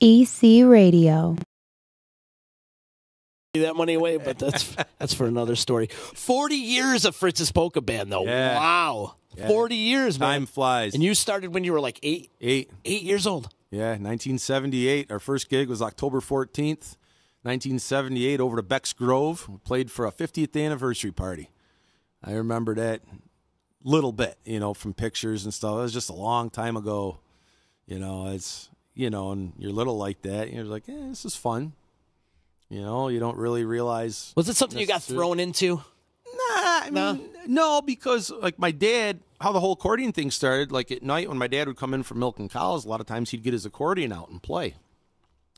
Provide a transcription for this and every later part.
EC Radio. That money away, but that's for another story. 40 years of Fritz's Polka Band, though. Yeah. Wow. Yeah. 40 years, man. Time flies. And you started when you were like 8? 8 years old. Yeah, 1978. Our first gig was October 14th, 1978, over to Beck's Grove. We played for a 50th anniversary party. I remember that little bit, from pictures and stuff. It was just a long time ago. It's, and you're little like that. You're like, this is fun. You don't really realize. Was it something you got thrown into? No, because like my dad, how the whole accordion thing started, like at night when my dad would come in from milk and cows, a lot of times he'd get his accordion out and play.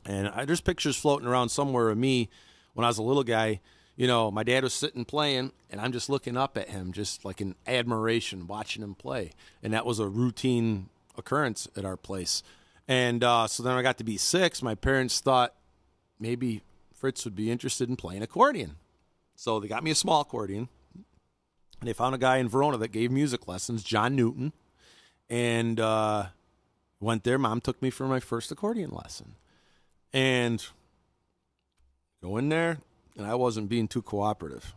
And there's pictures floating around somewhere of me when I was a little guy. My dad was sitting playing, and I'm just looking up at him, just like in admiration, watching him play. And that was a routine occurrence at our place. And so then I got to be 6. My parents thought maybe Fritz would be interested in playing accordion. So they got me a small accordion. And they found a guy in Verona that gave music lessons, John Newton. And went there. Mom took me for my first accordion lesson. And go in there, and I wasn't being too cooperative.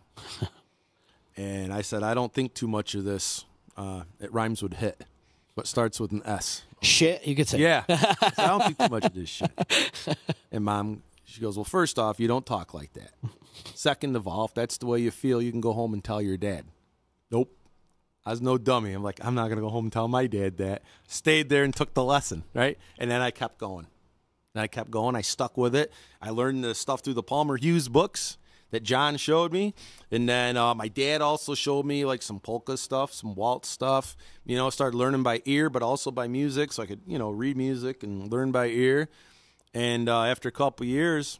And I said, I don't think too much of this. It rhymes with hit, but starts with an S. Shit, you could say. Yeah. I said, I don't think too much of this shit. And Mom, she goes, well, first off, you don't talk like that. Second of all, if that's the way you feel, you can go home and tell your dad. Nope. I was no dummy. I'm like, I'm not going to go home and tell my dad that. Stayed there and took the lesson, right? And then I kept going. And I kept going. I stuck with it. I learned the stuff through the Palmer Hughes books that John showed me. And then my dad also showed me like some polka stuff, some waltz stuff. Started learning by ear, but also by music. So I could, read music and learn by ear. And after a couple of years,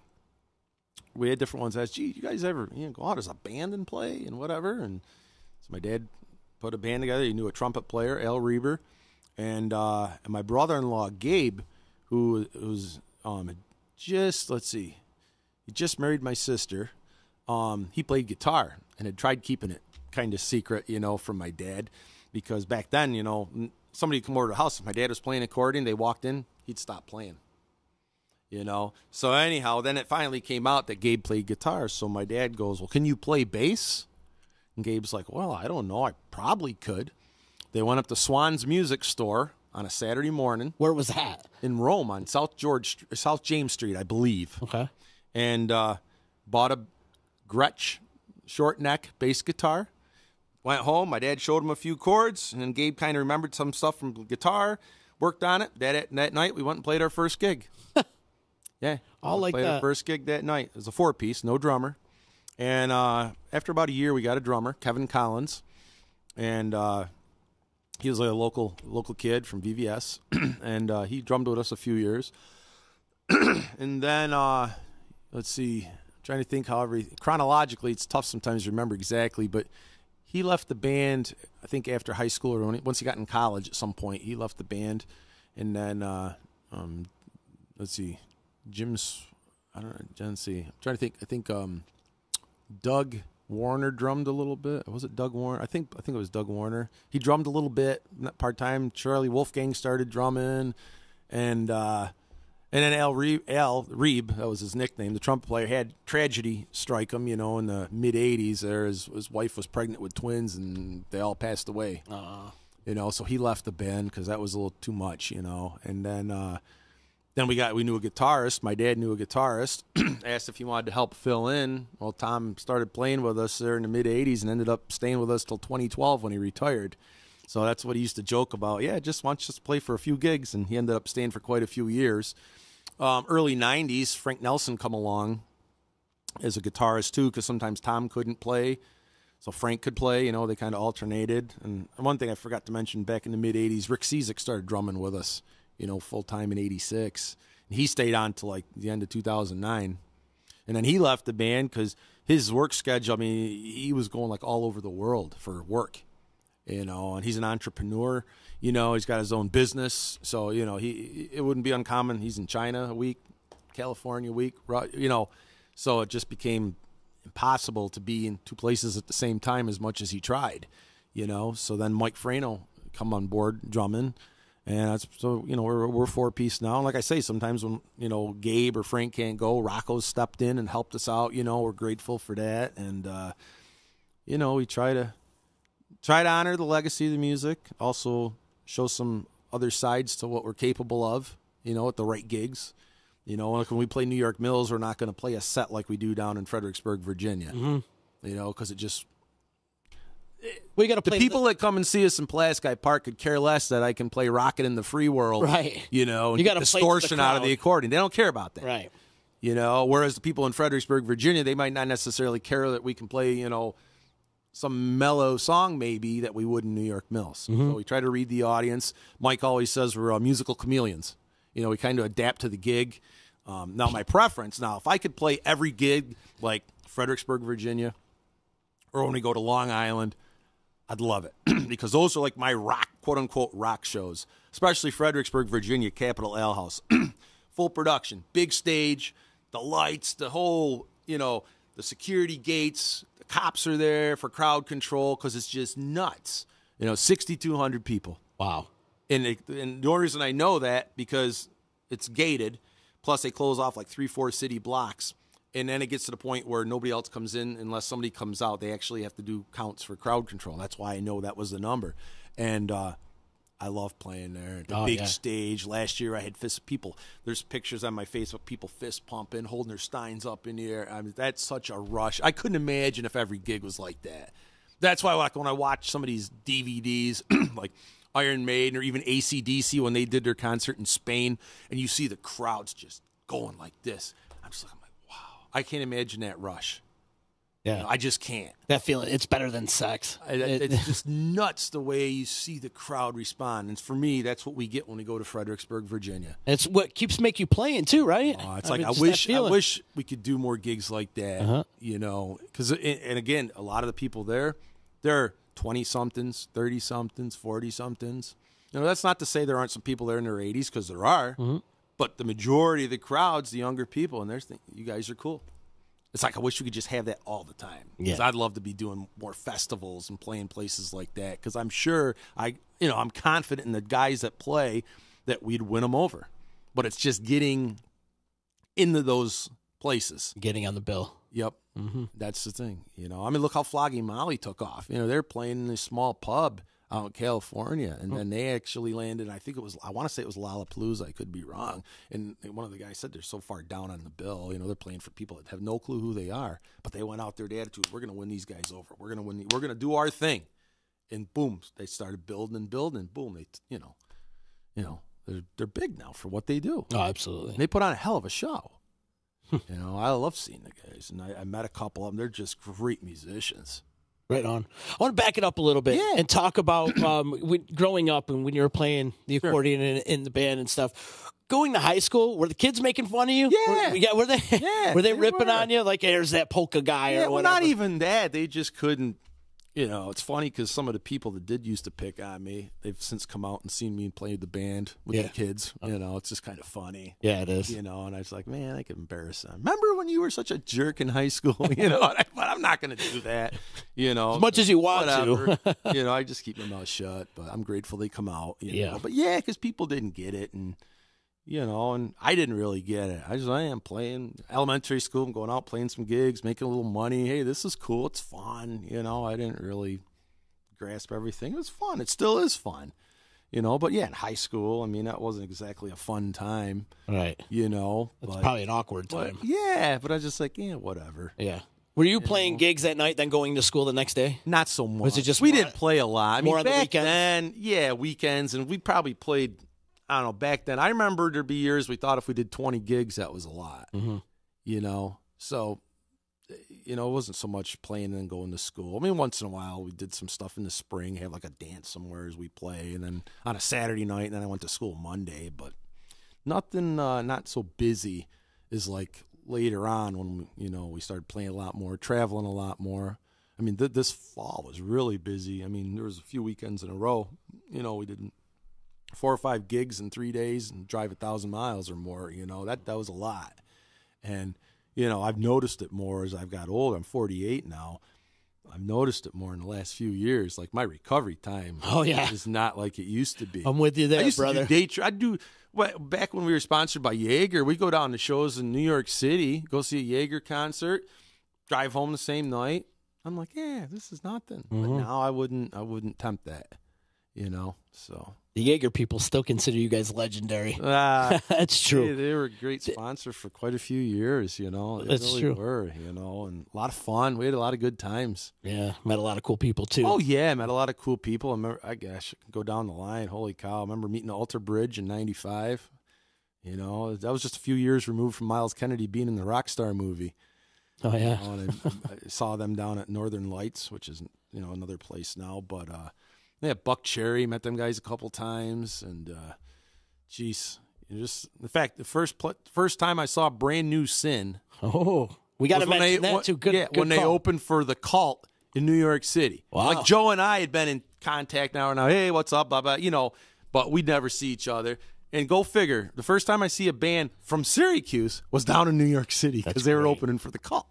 we had different ones. I asked, gee, you guys ever go out as a band and play and whatever? And so my dad put a band together. He knew a trumpet player, Al Reber. And my brother-in-law, Gabe, who was he just married my sister. He played guitar and had tried keeping it kind of secret, from my dad. Because back then, somebody would come over to the house. If my dad was playing accordion, they walked in, he'd stop playing. So anyhow, then it finally came out that Gabe played guitar. So my dad goes, well, can you play bass? And Gabe's like, well, I don't know. I probably could. They went up to Swan's Music Store on a Saturday morning. Where was that? In Rome on South James Street, I believe. Okay. And bought a Gretsch short neck bass guitar. Went home. My dad showed him a few chords, and then Gabe kind of remembered some stuff from guitar, worked on it. That night, we went and played our first gig. Yeah. All like played that. Our first gig that night. It was a 4-piece, no drummer. And after about a year, we got a drummer, Kevin Collins. And he was like a local kid from VVS. And he drummed with us a few years. And then, let's see, I'm trying to think chronologically, it's tough sometimes to remember exactly, but he left the band, I think after high school or once he got in college at some point, he left the band. And then, let's see, I'm trying to think, I think Doug Warner drummed a little bit. Was it Doug Warner? I think it was Doug Warner. He drummed a little bit, not part-time. Charlie Wolfgang started drumming, and then Al Reeb, that was his nickname, the trumpet player, had tragedy strike him, in the mid-'80s. His wife was pregnant with twins, and they all passed away. So he left the band because that was a little too much, And then we knew a guitarist. My dad knew a guitarist. Asked if he wanted to help fill in. Well, Tom started playing with us there in the mid-'80s and ended up staying with us till 2012 when he retired. So that's what he used to joke about. Yeah, just wants to play for a few gigs, and he ended up staying for quite a few years. Early 90s, Frank Nelson come along as a guitarist too, because sometimes Tom couldn't play, so Frank could play. They kind of alternated. And one thing I forgot to mention, back in the mid-'80s, Rick Cizik started drumming with us, full-time in 86. And he stayed on till like the end of 2009. And then he left the band because his work schedule, he was going like all over the world for work. And he's an entrepreneur, he's got his own business. So, it wouldn't be uncommon. He's in China a week, California a week, so it just became impossible to be in two places at the same time as much as he tried, So then Mike Frano come on board drumming. And that's, so, we're 4-piece now. And like I say, sometimes when, Gabe or Frank can't go, Rocco's stepped in and helped us out. We're grateful for that. And, we try to honor the legacy of the music, also show some other sides to what we're capable of, at the right gigs. Like when we play New York Mills, we're not going to play a set like we do down in Fredericksburg, Virginia, because it just... We got to play the people that come and see us in Pulaski Park could care less that I can play "Rockin' in the Free World," right? And you got to distortion out of the accordion. They don't care about that, right? Whereas the people in Fredericksburg, Virginia, they might not necessarily care that we can play, some mellow song maybe that we would in New York Mills. So we try to read the audience. Mike always says we're musical chameleons. We kind of adapt to the gig. Now, my preference, if I could play every gig like Fredericksburg, Virginia, or when we go to Long Island, I'd love it because those are like my rock, quote unquote, rock shows, especially Fredericksburg, Virginia, Capitol Ale House. Full production, big stage, the lights, the whole, the security gates, the cops are there for crowd control because it's just nuts. 6,200 people. Wow. And the only reason I know that because it's gated, plus they close off like 3-4 city blocks. And then it gets to the point where nobody else comes in unless somebody comes out. They actually have to do counts for crowd control. That's why I know that was the number. And I love playing there. The big stage. Last year I had people. There's pictures on my Facebook, people fist pumping, holding their steins up in the air. I mean, that's such a rush. I couldn't imagine if every gig was like that. That's why when I watch some of these DVDs, like Iron Maiden or even AC/DC when they did their concert in Spain, and you see the crowds just going like this, I'm just like, I can't imagine that rush. Yeah. I just can't. That feeling, it's better than sex. It's just nuts the way you see the crowd respond. And for me, that's what we get when we go to Fredericksburg, Virginia. It's what keeps make you playing too, right? It's I wish we could do more gigs like that, because, and again, a lot of the people there, they're 20-somethings, 30-somethings, 40-somethings. That's not to say there aren't some people there in their 80s, because there are. But the majority of the crowd's the younger people, and they're thinking, you guys are cool. It's like I wish we could just have that all the time. Because I'd love to be doing more festivals and playing places like that. Because I'm sure I'm confident in the guys that play that we'd win them over. But it's just getting into those places, getting on the bill. Yep, that's the thing. Look how Flogging Molly took off. They're playing in this small pub out in California, and then they actually landed, I want to say it was Lollapalooza, I could be wrong, and one of the guys said they're so far down on the bill, they're playing for people that have no clue who they are, but they went out there, the attitude, we're going to win these guys over, we're going to do our thing, and boom, they started building, and boom, they, they're big now for what they do. Oh, absolutely. And they put on a hell of a show. I love seeing the guys, and I met a couple of them, they're just great musicians. Right on. I want to back it up a little bit and talk about growing up and when you were playing the accordion in the band and stuff. Going to high school, were the kids making fun of you? Yeah. Were they? Yeah, were they ripping on you? Like, there's that polka guy or whatever? Well, not even that. They just couldn't. It's funny because some of the people that did used to pick on me, they've since come out and seen me play the band with the kids. It's just kind of funny. Yeah, it is. And I was like, man, I could embarrass them. Remember when you were such a jerk in high school? But I'm not going to do that. As much as you want to. I just keep my mouth shut. But I'm grateful they come out. But because people didn't get it, and and I didn't really get it. I am playing elementary school, I'm going out playing some gigs, making a little money. Hey, this is cool. It's fun. I didn't really grasp everything. It was fun. It still is fun. But in high school, that wasn't exactly a fun time. Right. It's probably an awkward time. But I was just like, whatever. Yeah. Were you playing gigs at night, then going to school the next day? Not so much. Was it just we didn't play a lot. More on the back weekends? then, weekends, and we probably played, I don't know, back then. I remember there'd be years we thought if we did 20 gigs, that was a lot. So, it wasn't so much playing and then going to school. Once in a while we did some stuff in the spring, have like a dance somewhere as we play, and then on a Saturday night, and then I went to school Monday, but nothing not so busy as like later on when, we started playing a lot more, traveling a lot more. This fall was really busy. There was a few weekends in a row, we did 4 or 5 gigs in 3 days and drive 1,000 miles or more, that was a lot. And, I've noticed it more as I've got older. I'm 48 now. I've noticed it more in the last few years. Like my recovery time is not like it used to be. I'm with you there, I used brother. To do I'd do back when we were sponsored by Jaeger, we'd go down to shows in New York City, go see a Jaeger concert, drive home the same night. I'm like, yeah, this is nothing. But now I wouldn't tempt that, so. The Jaeger people still consider you guys legendary. That's true. They were a great sponsor for quite a few years, They That's really true. were, and a lot of fun. We had a lot of good times. Yeah, met a lot of cool people, too. Oh, yeah, met a lot of cool people. I remember, I can go down the line. Holy cow. I remember meeting the Alter Bridge in 95. That was just a few years removed from Miles Kennedy being in the Rockstar movie. Oh, yeah. And I saw them down at Northern Lights, which is, another place now. But, yeah, Buck Cherry, met them guys a couple times. And, geez, in fact, the first time I saw Brand New Sin. Oh, we got to mention that, too. Good when they call. opened for The Cult in New York City. Wow. Like Joe and I had been in contact now, hey, what's up, blah, blah, but we'd never see each other. And go figure, the first time I see a band from Syracuse was down in New York City because they were opening for The Cult,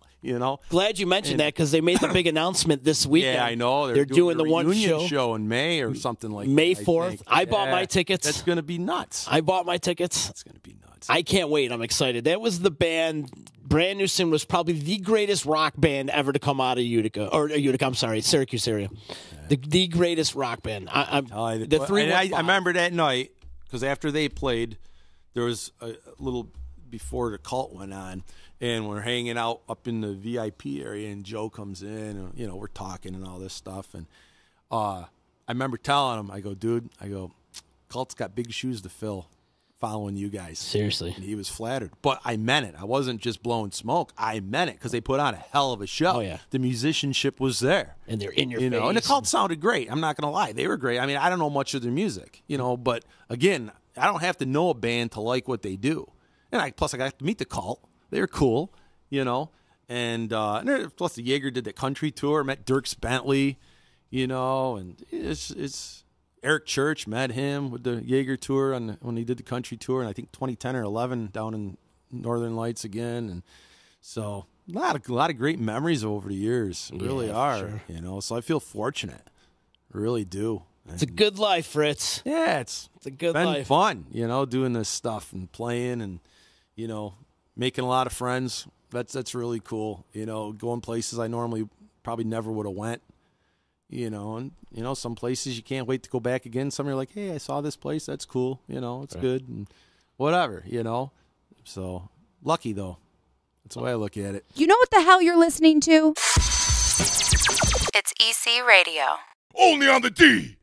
Glad you mentioned that because they made the big announcement this weekend. Yeah, I know. They're doing the one show in May or something like May that. 4th. I bought my tickets. That's going to be nuts. I bought my tickets. That's going to be nuts. I can't wait. I'm excited. That was the band. Brand New Sin was probably the greatest rock band ever to come out of Syracuse area. The greatest rock band. I remember that night. Because after they played, there was a little before The Cult went on, and we're hanging out up in the VIP area, and Joe comes in, and we're talking and all this stuff, and I remember telling him, I go, dude, Cult's got big shoes to fill, following you guys. Seriously, and he was flattered, but I meant it. I wasn't just blowing smoke. I meant it because they put on a hell of a show. Oh yeah, the musicianship was there, and they're in your face. And The Cult sounded great. I'm not gonna lie, they were great. I mean, I don't know much of their music, but again, I don't have to know a band to like what they do. And I got to meet The Cult. They were cool, and plus the Jaeger did the country tour. Met Dierks Bentley, and it's. Eric Church, met him with the Jaeger tour when he did the country tour, and I think 2010 or 11 down in Northern Lights again, and so a lot of great memories over the years. Really are, sure. So I feel fortunate, I really do. It's a good life, Fritz. Yeah, it's a good been life. Fun, doing this stuff and playing and making a lot of friends. That's really cool. Going places I normally probably never would have went. And some places you can't wait to go back again. Some are like, hey, I saw this place. That's cool. It's good and whatever, So lucky though. That's the way I look at it. You know what the hell you're listening to? It's EC Radio. Only on the D.